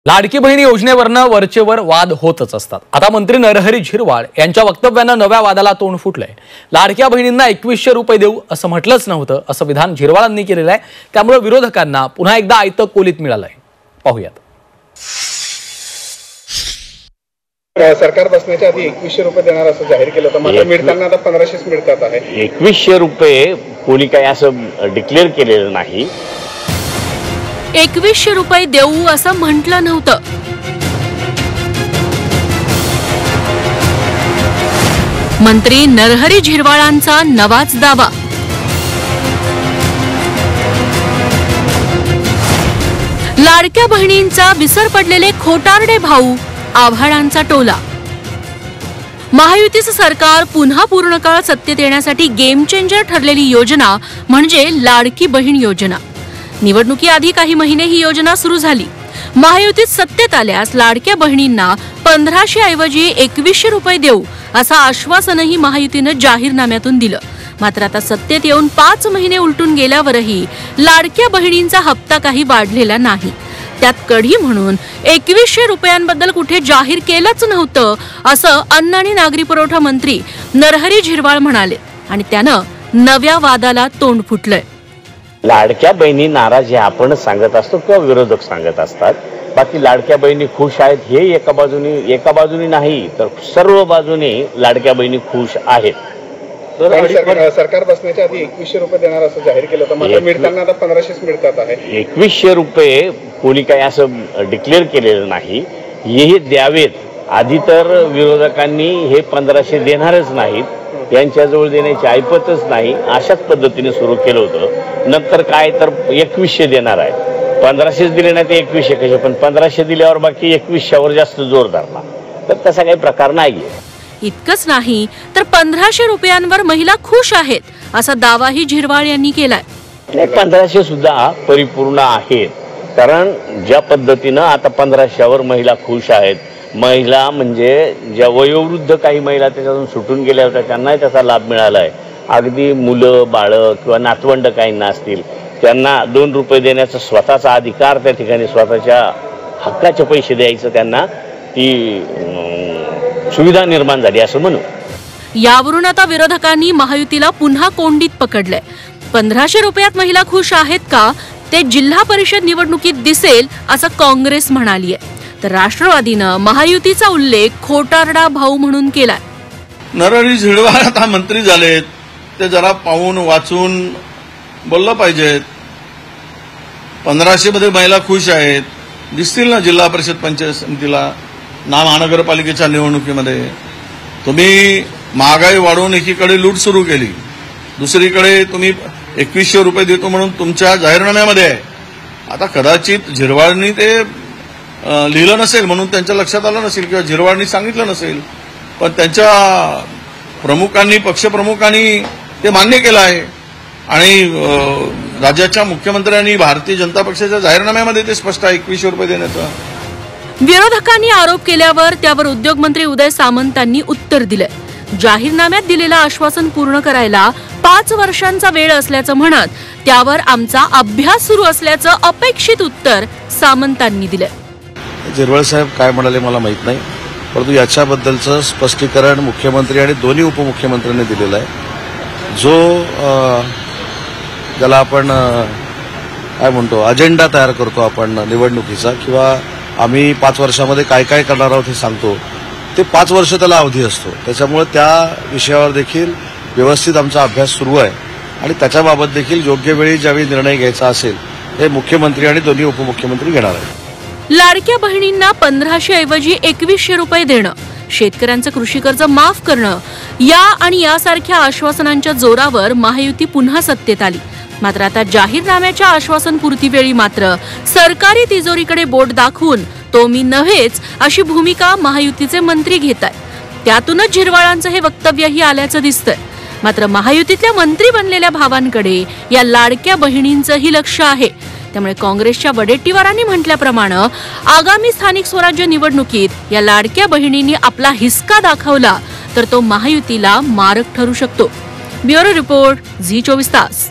लाडकी बहीण योजनेवरनं वरचेवर वाद होतच असतात। आता मंत्री नरहरी झिरवाळ यांच्या वक्तव्यानं नव्या वादाला तोंड फुटलंय। लाडक्या बहिणींना 2100 रुपये देऊ असं म्हटलंच नव्हतं असं विधान झिरवाळांनी केलेलं आहे। त्यामुळे विरोधकांना पुन्हा एकदा आयतं कोलीत मिळालंय। पाहूयात। सरकार बसण्याच्या आधी 2100 रुपये देणार असं जाहीर केलं होतं, मात्र मिळताना आता 1500 मिळतात आहे। 2100 रुपये कोणी काही असं डिक्लेअर केलेलं नाही। 2100 रुपये देऊ असं म्हटलं नव्हतं। मंत्री नरहरी झिरवाळांचा नवाच दावा। लाडक्या बहिणींचा विसर पडलेले खोटारडे भाऊ, आव्हाडांचा टोला। महायुतीचं सरकार पुन्हा पूर्ण काळ सत्तेत येण्यासाठी गेम चेंजर ठरलेली योजना म्हणजे लाडकी बहीण योजना। निवडणुकीआधी काही महिने ही योजना सुरू झाली। महायुतीत सत्तेत आल्यास लाडक्या बहिणींना 1500 ऐवजी 2100 रुपये देऊ असं आश्वासनही महायुतीनं जाहीरनाम्यातून दिलं। मात्र आता सत्तेत येऊन 5 महिने उलटून गेल्यावरही लाडक्या बहिणींचा हप्ता काही वाढलेला नाही। त्यात कडी म्हणून 2100 रुपयांबद्दल कुठे जाहीर केलंच नव्हतं असं अन्न आणि नागरी पुरवठा मंत्री नरहरी झिरवाळ म्हणाले आणि त्यानं नव्या वादाला तोंड फुटलंय। लाडक्या बहिणी नाराज आहे आपण सांगत असतो किंवा विरोधक सांगत असतात। बाकी लाडक्या बहिणी खुश आहेत हे एका बाजूने नाही तर सर्व बाजूने लाडक्या बहिणी खुश आहेत। सरकार बसण्याच्या आधी 2100 रुपये देणार असं जाहीर केलं होतं, मात्र मिळताना आता 1500 मिळतात आहे। 2100 रुपये कोणी काही असं डिक्लेअर केलेलं नाही। हे द्यावेत आधी तर विरोधकांनी हे 1500 देणारच नाहीत, यांच्याजवळ देण्याची ऐपतच नाही अशाच पद्धतीने सुरू केलं होतं। नंतर काय तर 2100 देणार आहे। 1500 दिले नाही ते 2100 कसे, पण 1500 दिल्यावर बाकी 2100वर जास्त जोर धरला तर तसा काही प्रकार नाहीये। इतकंच नाही तर 1500 रुपयांवर महिला खुश आहेत असा दावाही झिरवाळ यांनी केलाय। 1500 सुद्धा परिपूर्ण आहेत, कारण ज्या पद्धतीनं आता 1500वर महिला खुश आहेत। महिला म्हणजे ज्या वयोवृद्ध काही महिला त्याच्यातून सुटून गेल्या होत्या त्यांनाही त्याचा लाभ मिळालाय। अगदी मुलं बाळ किंवा नातवंड काहींना असतील त्यांना 2 रुपये देण्याचा स्वतःचा अधिकार त्या ठिकाणी स्वतःच्या हक्काचे पैसे द्यायचं त्यांना ती सुविधा निर्माण झाली असं म्हणू। यावरून आता विरोधकांनी महायुतीला पुन्हा कोंडीत पकडलंय। 1500 रुपयात महिला खुश आहेत का ते जिल्हा परिषद निवडणुकीत दिसेल असं काँग्रेस म्हणाली आहे, तर राष्ट्रवादीनं महायुतीचा उल्लेख खोटारडा भाऊ म्हणून केलाय। नरहरी झिरवाळ आता मंत्री झालेत, ते जरा पाहून वाचून बोललं पाहिजेत। 1500 मध्ये महिला खुश आहेत दिसतील ना जिल्हा परिषद पंचायत समितीला ना महानगरपालिकेच्या निवडणुकीमध्ये। तुम्ही महागाई वाढवून एकीकडे लूट सुरू केली, दुसरीकडे तुम्ही 2100 रुपये देतो म्हणून तुमच्या जाहीरनाम्यामध्ये आहे। आता कदाचित झिरवाळनी ते लिहिलं नसेल म्हणून त्यांच्या लक्षात आलं नसेल किंवा झिरवाळनी सांगितलं नसेल, पण त्यांच्या प्रमुखांनी पक्षप्रमुखांनी ते मान्य केलं आहे आणि राज्याच्या मुख्यमंत्र्यांनी भारतीय जनता पक्षाच्या जाहीरनाम्यामध्ये ते स्पष्ट आहे 2100 रुपये देण्याचं। विरोधकांनी आरोप केल्यावर त्यावर उद्योगमंत्री उदय सामंतांनी उत्तर दिलंय। जाहीरनाम्यात दिलेलं आश्वासन पूर्ण करायला 5 वर्षांचा वेळ असल्याचं म्हणत त्यावर आमचा अभ्यास सुरू असल्याचं अपेक्षित उत्तर सामंतांनी दिलंय। झिरवाळ साहेब काय म्हणाले मला माहित नाही, परंतु याच्याबद्दलचं स्पष्टीकरण मुख्यमंत्री आणि दोन्ही उपमुख्यमंत्र्यांनी दिलेलं आहे। जो ज्याला आपण काय म्हणतो अजेंडा तयार करतो आपण निवडणुकीचा किंवा आम्ही 5 वर्षामध्ये काय काय करणार आहोत हे सांगतो, ते 5 वर्ष त्याला अवधी असतो। त्याच्यामुळे त्या विषयावर देखील व्यवस्थित आमचा अभ्यास सुरू आहे आणि त्याच्याबाबत देखील योग्य वेळी ज्यावेळी निर्णय घ्यायचा असेल हे मुख्यमंत्री आणि दोन्ही उपमुख्यमंत्री घेणार आहेत। लाडक्या बहिणींना 1500 ऐवजी 2100 रुपये देणं, शेतकऱ्यांचं कृषी कर्ज माफ करणं या आणि यासारख्या आश्वासनांच्या जोरावर महायुती पुन्हा सत्तेत आली। मात्र आता जाहीरनाम्याच्या आश्वासनपूर्तीवेळी मात्र सरकारी तिजोरीकडे बोट दाखवून तो मी नव्हेच अशी भूमिका महायुतीचे मंत्री घेत आहेत। त्यातूनच झिरवाळांचं हे वक्तव्यही आल्याचं दिसतंय। मात्र महायुतीतल्या मंत्री बनलेल्या भावांकडे या लाडक्या बहिणींचंही लक्ष आहे। त्यामुळे काँग्रेसच्या वडेट्टीवारांनी म्हटल्याप्रमाणे आगामी स्थानिक स्वराज्य निवडणुकीत या लाडक्या बहिणींनी आपला हिसका दाखवला तर तो महायुतीला मारक ठरू शकतो। ब्युरो रिपोर्ट, झी 24 तास।